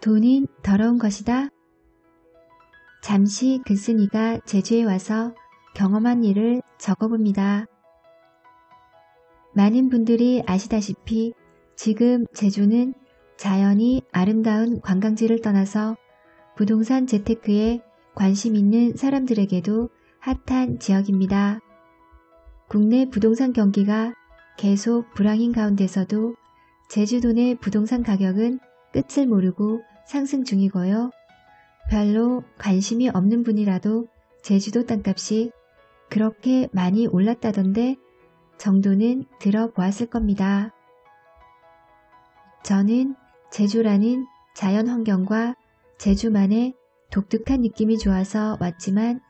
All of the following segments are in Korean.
돈은 더러운 것이다. 잠시 글쓴이가 제주에 와서 경험한 일을 적어봅니다. 많은 분들이 아시다시피 지금 제주는 자연이 아름다운 관광지를 떠나서 부동산 재테크에 관심 있는 사람들에게도 핫한 지역입니다. 국내 부동산 경기가 계속 불황인 가운데서도 제주도 내 부동산 가격은 끝을 모르고 상승 중이고요. 별로 관심이 없는 분이라도 제주도 땅값이 그렇게 많이 올랐다던데 정도는 들어보았을 겁니다. 저는 제주라는 자연 환경과 제주만의 독특한 느낌이 좋아서 왔지만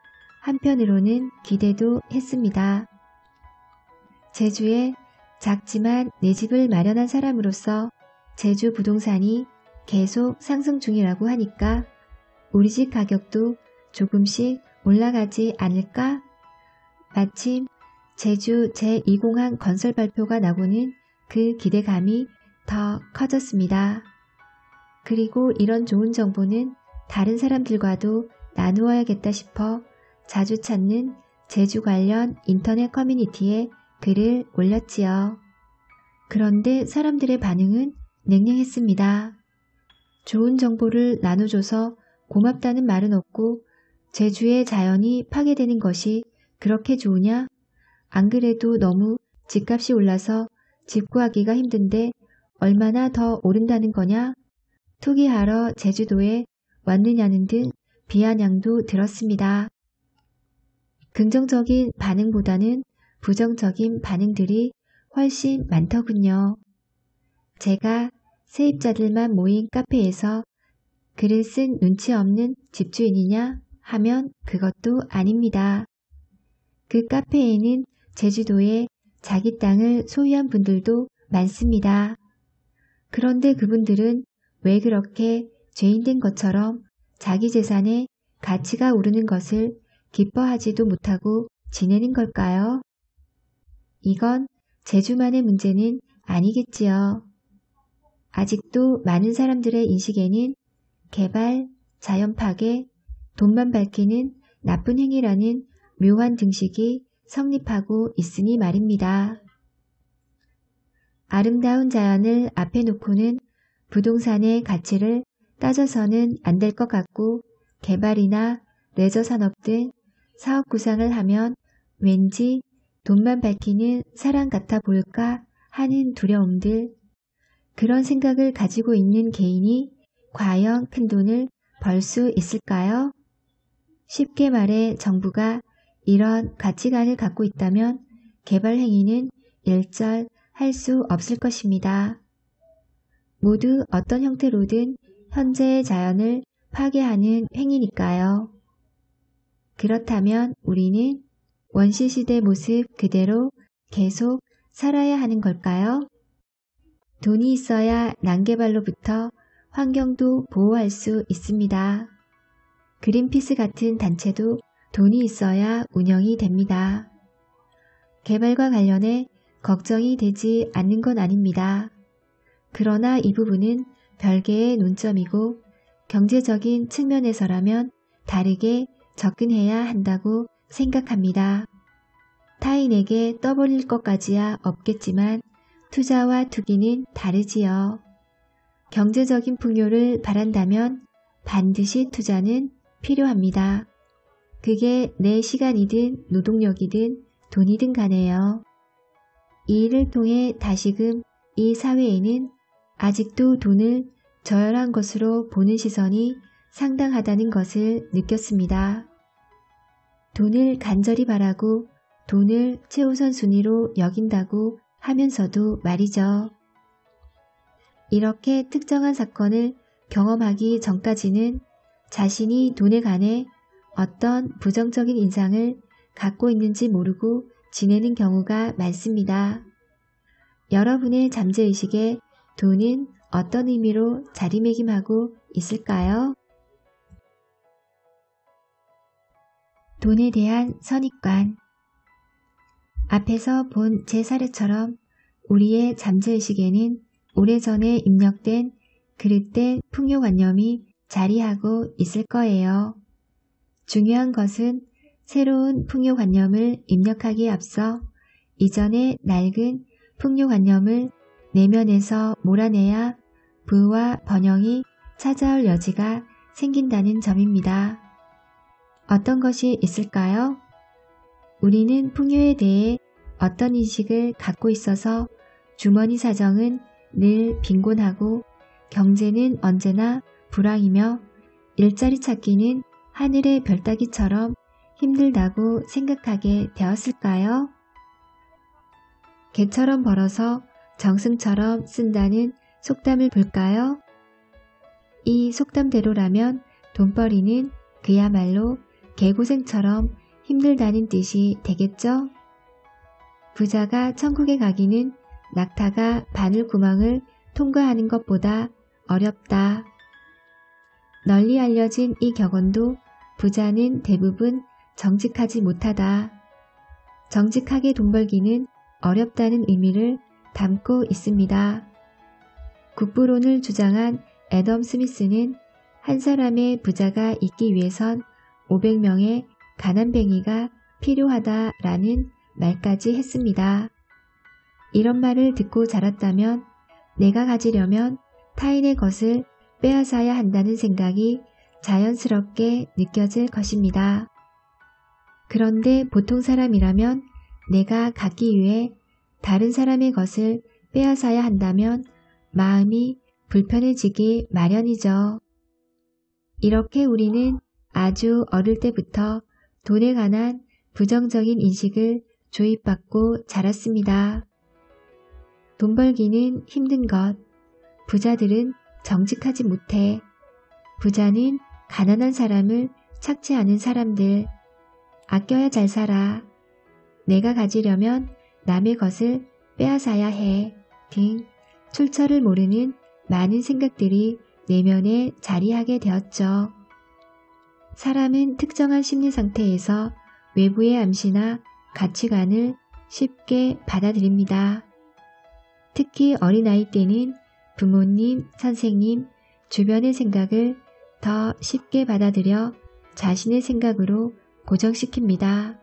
한편으로는 기대도 했습니다. 제주에 작지만 내 집을 마련한 사람으로서 제주 부동산이 계속 상승 중이라고 하니까 우리 집 가격도 조금씩 올라가지 않을까? 마침 제주 제2공항 건설 발표가 나고는 그 기대감이 더 커졌습니다. 그리고 이런 좋은 정보는 다른 사람들과도 나누어야겠다 싶어 자주 찾는 제주 관련 인터넷 커뮤니티에 글을 올렸지요. 그런데 사람들의 반응은 냉랭했습니다. 좋은 정보를 나눠줘서 고맙다는 말은 없고 제주의 자연이 파괴되는 것이 그렇게 좋으냐? 안 그래도 너무 집값이 올라서 집 구하기가 힘든데 얼마나 더 오른다는 거냐? 투기하러 제주도에 왔느냐는 등 비아냥도 들었습니다. 긍정적인 반응보다는 부정적인 반응들이 훨씬 많더군요. 제가 세입자들만 모인 카페에서 글을 쓴 눈치 없는 집주인이냐 하면 그것도 아닙니다. 그 카페에는 제주도에 자기 땅을 소유한 분들도 많습니다. 그런데 그분들은 왜 그렇게 죄인된 것처럼 자기 재산의 가치가 오르는 것을 기뻐하지도 못하고 지내는 걸까요? 이건 제주만의 문제는 아니겠지요. 아직도 많은 사람들의 인식에는 개발, 자연 파괴, 돈만 밝히는 나쁜 행위라는 묘한 등식이 성립하고 있으니 말입니다. 아름다운 자연을 앞에 놓고는 부동산의 가치를 따져서는 안 될 것 같고 개발이나 레저 산업 등 사업 구상을 하면 왠지 돈만 밝히는 사람 같아 보일까 하는 두려움들, 그런 생각을 가지고 있는 개인이 과연 큰 돈을 벌 수 있을까요? 쉽게 말해 정부가 이런 가치관을 갖고 있다면 개발 행위는 일절 할 수 없을 것입니다. 모두 어떤 형태로든 현재의 자연을 파괴하는 행위니까요. 그렇다면 우리는 원시시대 모습 그대로 계속 살아야 하는 걸까요? 돈이 있어야 난개발로부터 환경도 보호할 수 있습니다. 그린피스 같은 단체도 돈이 있어야 운영이 됩니다. 개발과 관련해 걱정이 되지 않는 건 아닙니다. 그러나 이 부분은 별개의 논점이고 경제적인 측면에서라면 다르게 접근해야 한다고 생각합니다. 타인에게 떠벌릴 것까지야 없겠지만 투자와 투기는 다르지요. 경제적인 풍요를 바란다면 반드시 투자는 필요합니다. 그게 내 시간이든 노동력이든 돈이든 간에요. 이 일을 통해 다시금 이 사회에는 아직도 돈을 저열한 것으로 보는 시선이 상당하다는 것을 느꼈습니다. 돈을 간절히 바라고 돈을 최우선 순위로 여긴다고 하면서도 말이죠. 이렇게 특정한 사건을 경험하기 전까지는 자신이 돈에 관해 어떤 부정적인 인상을 갖고 있는지 모르고 지내는 경우가 많습니다. 여러분의 잠재의식에 돈은 어떤 의미로 자리매김하고 있을까요? 돈에 대한 선입관. 앞에서 본 제 사례처럼 우리의 잠재의식에는 오래전에 입력된 그릇된 풍요관념이 자리하고 있을 거예요. 중요한 것은 새로운 풍요관념을 입력하기에 앞서 이전의 낡은 풍요관념을 내면에서 몰아내야 부와 번영이 찾아올 여지가 생긴다는 점입니다. 어떤 것이 있을까요? 우리는 풍요에 대해 어떤 인식을 갖고 있어서 주머니 사정은 늘 빈곤하고 경제는 언제나 불황이며 일자리 찾기는 하늘의 별 따기처럼 힘들다고 생각하게 되었을까요? 개처럼 벌어서 정승처럼 쓴다는 속담을 볼까요? 이 속담대로라면 돈벌이는 그야말로 개고생처럼 힘들다는 뜻이 되겠죠? 부자가 천국에 가기는 낙타가 바늘구멍을 통과하는 것보다 어렵다. 널리 알려진 이 격언도 부자는 대부분 정직하지 못하다. 정직하게 돈 벌기는 어렵다는 의미를 담고 있습니다. 국부론을 주장한 애덤 스미스는 한 사람의 부자가 있기 위해선 500명의 가난뱅이가 필요하다라는 말까지 했습니다. 이런 말을 듣고 자랐다면 내가 가지려면 타인의 것을 빼앗아야 한다는 생각이 자연스럽게 느껴질 것입니다. 그런데 보통 사람이라면 내가 갖기 위해 다른 사람의 것을 빼앗아야 한다면 마음이 불편해지기 마련이죠. 이렇게 우리는 아주 어릴 때부터 돈에 관한 부정적인 인식을 조입받고 자랐습니다. 돈 벌기는 힘든 것, 부자들은 정직하지 못해, 부자는 가난한 사람을 착취 않은 사람들, 아껴야 잘 살아, 내가 가지려면 남의 것을 빼앗아야 해 등 출처를 모르는 많은 생각들이 내면에 자리하게 되었죠. 사람은 특정한 심리 상태에서 외부의 암시나 가치관을 쉽게 받아들입니다. 특히 어린아이 때는 부모님, 선생님, 주변의 생각을 더 쉽게 받아들여 자신의 생각으로 고정시킵니다.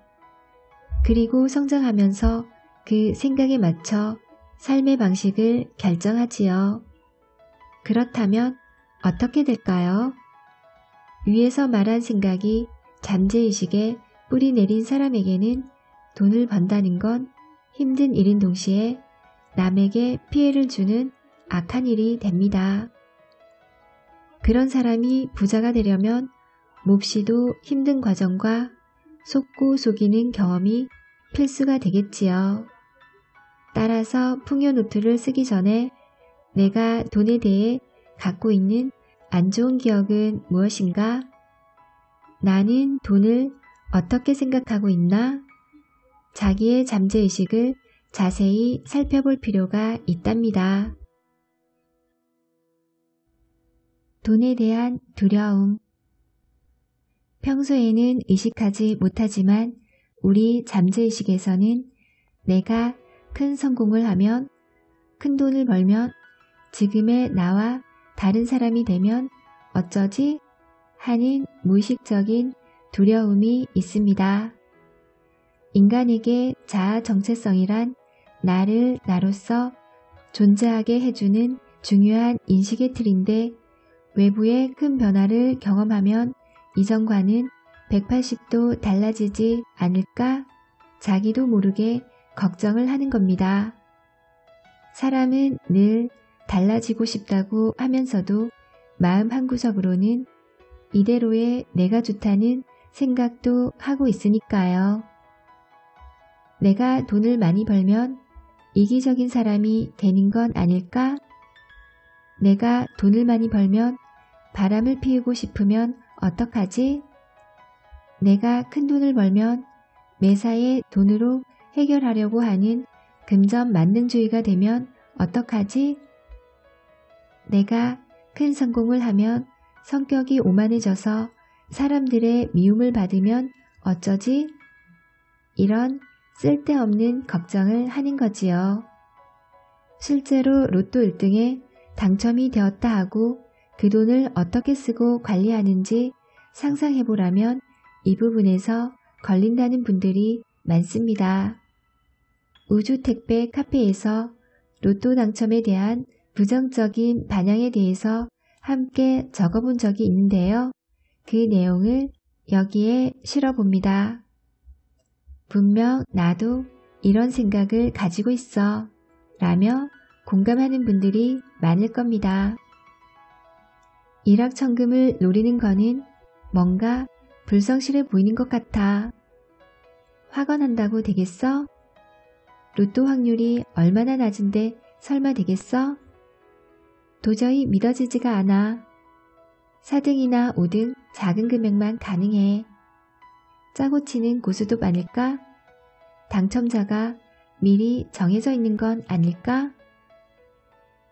그리고 성장하면서 그 생각에 맞춰 삶의 방식을 결정하지요. 그렇다면 어떻게 될까요? 위에서 말한 생각이 잠재의식에 뿌리 내린 사람에게는 돈을 번다는 건 힘든 일인 동시에 남에게 피해를 주는 악한 일이 됩니다. 그런 사람이 부자가 되려면 몹시도 힘든 과정과 속고 속이는 경험이 필수가 되겠지요. 따라서 풍요노트를 쓰기 전에 내가 돈에 대해 갖고 있는 안 좋은 기억은 무엇인가? 나는 돈을 어떻게 생각하고 있나? 자기의 잠재의식을 자세히 살펴볼 필요가 있답니다. 돈에 대한 두려움. 평소에는 의식하지 못하지만 우리 잠재의식에서는 내가 큰 성공을 하면, 큰 돈을 벌면, 지금의 나와 다른 사람이 되면 어쩌지? 하는 무의식적인 두려움이 있습니다. 인간에게 자아 정체성이란 나를 나로서 존재하게 해주는 중요한 인식의 틀인데 외부의 큰 변화를 경험하면 이전과는 180도 달라지지 않을까? 자기도 모르게 걱정을 하는 겁니다. 사람은 늘 달라지고 싶다고 하면서도 마음 한구석으로는 이대로의 내가 좋다는 생각도 하고 있으니까요. 내가 돈을 많이 벌면 이기적인 사람이 되는 건 아닐까? 내가 돈을 많이 벌면 바람을 피우고 싶으면 어떡하지? 내가 큰 돈을 벌면 매사에 돈으로 해결하려고 하는 금전 만능주의가 되면 어떡하지? 내가 큰 성공을 하면 성격이 오만해져서 사람들의 미움을 받으면 어쩌지? 이런 쓸데없는 걱정을 하는 거지요. 실제로 로또 1등에 당첨이 되었다 하고 그 돈을 어떻게 쓰고 관리하는지 상상해보라면 이 부분에서 걸린다는 분들이 많습니다. 우주택배 카페에서 로또 당첨에 대한 부정적인 반향에 대해서 함께 적어본 적이 있는데요. 그 내용을 여기에 실어봅니다. 분명 나도 이런 생각을 가지고 있어 라며 공감하는 분들이 많을 겁니다. 일확천금을 노리는 거는 뭔가 불성실해 보이는 것 같아. 확언한다고 되겠어? 로또 확률이 얼마나 낮은데 설마 되겠어? 도저히 믿어지지가 않아. 4등이나 5등 작은 금액만 가능해. 짜고 치는 고수도 많을까? 당첨자가 미리 정해져 있는 건 아닐까?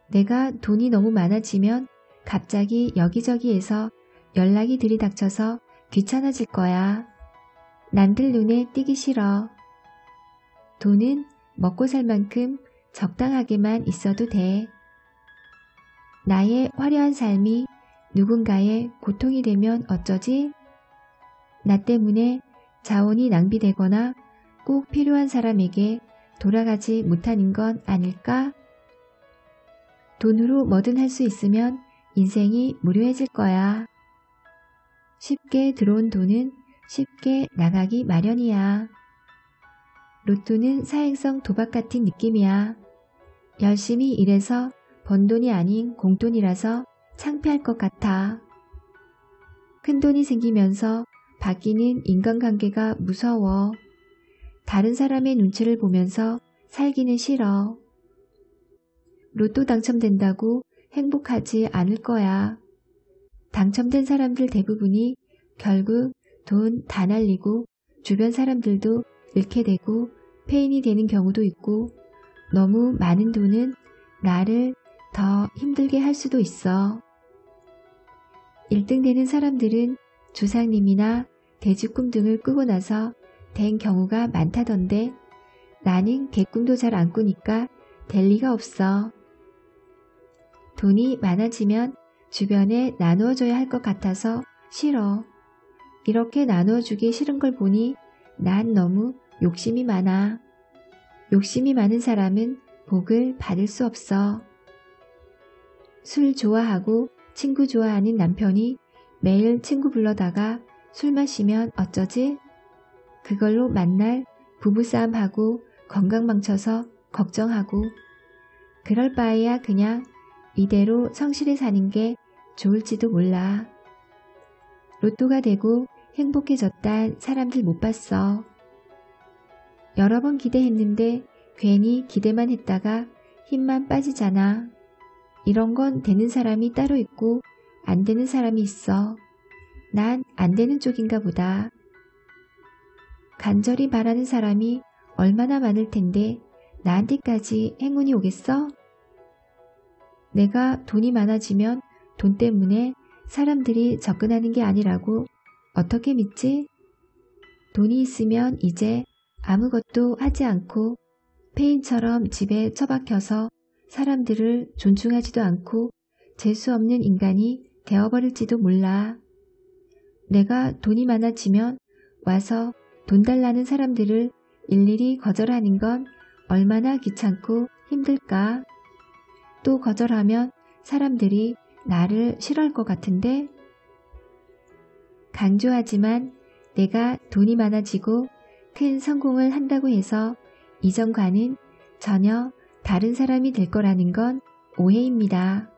내가 돈이 너무 많아지면 갑자기 여기저기에서 연락이 들이닥쳐서 귀찮아질 거야. 남들 눈에 띄기 싫어. 돈은 먹고 살 만큼 적당하게만 있어도 돼. 나의 화려한 삶이 누군가의 고통이 되면 어쩌지? 나 때문에 자원이 낭비되거나 꼭 필요한 사람에게 돌아가지 못하는 건 아닐까? 돈으로 뭐든 할 수 있으면 인생이 무료해질 거야. 쉽게 들어온 돈은 쉽게 나가기 마련이야. 로또는 사행성 도박 같은 느낌이야. 열심히 일해서 번 돈이 아닌 공돈이라서 창피할 것 같아. 큰 돈이 생기면서 바뀌는 인간관계가 무서워. 다른 사람의 눈치를 보면서 살기는 싫어. 로또 당첨된다고 행복하지 않을 거야. 당첨된 사람들 대부분이 결국 돈 다 날리고 주변 사람들도 잃게 되고 폐인이 되는 경우도 있고 너무 많은 돈은 나를 더 힘들게 할 수도 있어. 1등 되는 사람들은 조상님이나 돼지꿈 등을 꾸고 나서 된 경우가 많다던데 나는 개꿈도 잘 안 꾸니까 될 리가 없어. 돈이 많아지면 주변에 나누어줘야 할 것 같아서 싫어. 이렇게 나누어주기 싫은 걸 보니 난 너무 욕심이 많아. 욕심이 많은 사람은 복을 받을 수 없어. 술 좋아하고 친구 좋아하는 남편이 매일 친구 불러다가 술 마시면 어쩌지? 그걸로 만날 부부싸움하고 건강 망쳐서 걱정하고 그럴 바에야 그냥 이대로 성실히 사는 게 좋을지도 몰라. 로또가 되고 행복해졌단 사람들 못 봤어. 여러 번 기대했는데 괜히 기대만 했다가 힘만 빠지잖아. 이런 건 되는 사람이 따로 있고 안 되는 사람이 있어. 난 안 되는 쪽인가 보다. 간절히 바라는 사람이 얼마나 많을 텐데 나한테까지 행운이 오겠어? 내가 돈이 많아지면 돈 때문에 사람들이 접근하는 게 아니라고 어떻게 믿지? 돈이 있으면 이제 아무것도 하지 않고 폐인처럼 집에 처박혀서 사람들을 존중하지도 않고 재수 없는 인간이 되어버릴지도 몰라. 내가 돈이 많아지면 와서 돈 달라는 사람들을 일일이 거절하는 건 얼마나 귀찮고 힘들까? 또 거절하면 사람들이 나를 싫어할 것 같은데? 강조하지만 내가 돈이 많아지고 큰 성공을 한다고 해서 이전과는 전혀 다른 사람이 될 거라는 건 오해입니다.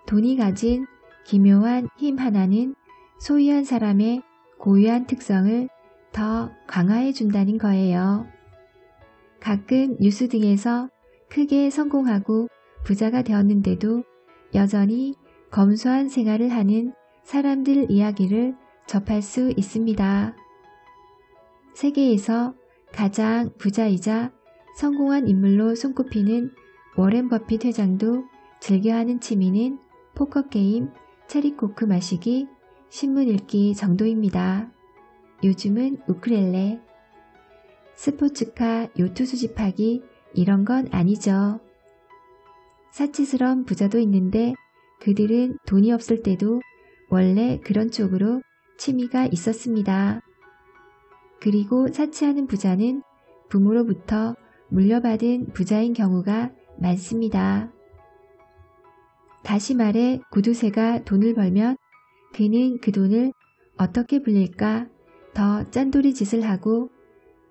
돈이 가진 기묘한 힘 하나는 소유한 사람의 고유한 특성을 더 강화해 준다는 거예요. 가끔 뉴스 등에서 크게 성공하고 부자가 되었는데도 여전히 검소한 생활을 하는 사람들 이야기를 접할 수 있습니다. 세계에서 가장 부자이자 성공한 인물로 손꼽히는 워렌 버핏 회장도 즐겨하는 취미는 포커게임, 체리코크 마시기, 신문 읽기 정도입니다. 요즘은 우쿨렐레, 스포츠카, 요트 수집하기 이런 건 아니죠. 사치스러운 부자도 있는데 그들은 돈이 없을 때도 원래 그런 쪽으로 취미가 있었습니다. 그리고 사치하는 부자는 부모로부터 물려받은 부자인 경우가 많습니다. 다시 말해 구두쇠가 돈을 벌면 그는 그 돈을 어떻게 불릴까 더 짠돌이 짓을 하고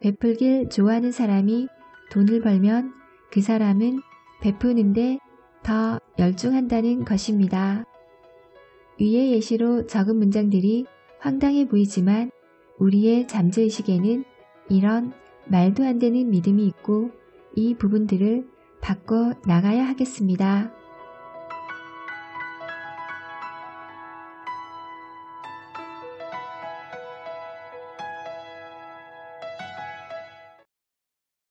베풀길 좋아하는 사람이 돈을 벌면 그 사람은 베푸는데 더 열중한다는 것입니다. 위의 예시로 적은 문장들이 황당해 보이지만 우리의 잠재의식에는 이런 말도 안 되는 믿음이 있고 이 부분들을 바꿔 나가야 하겠습니다.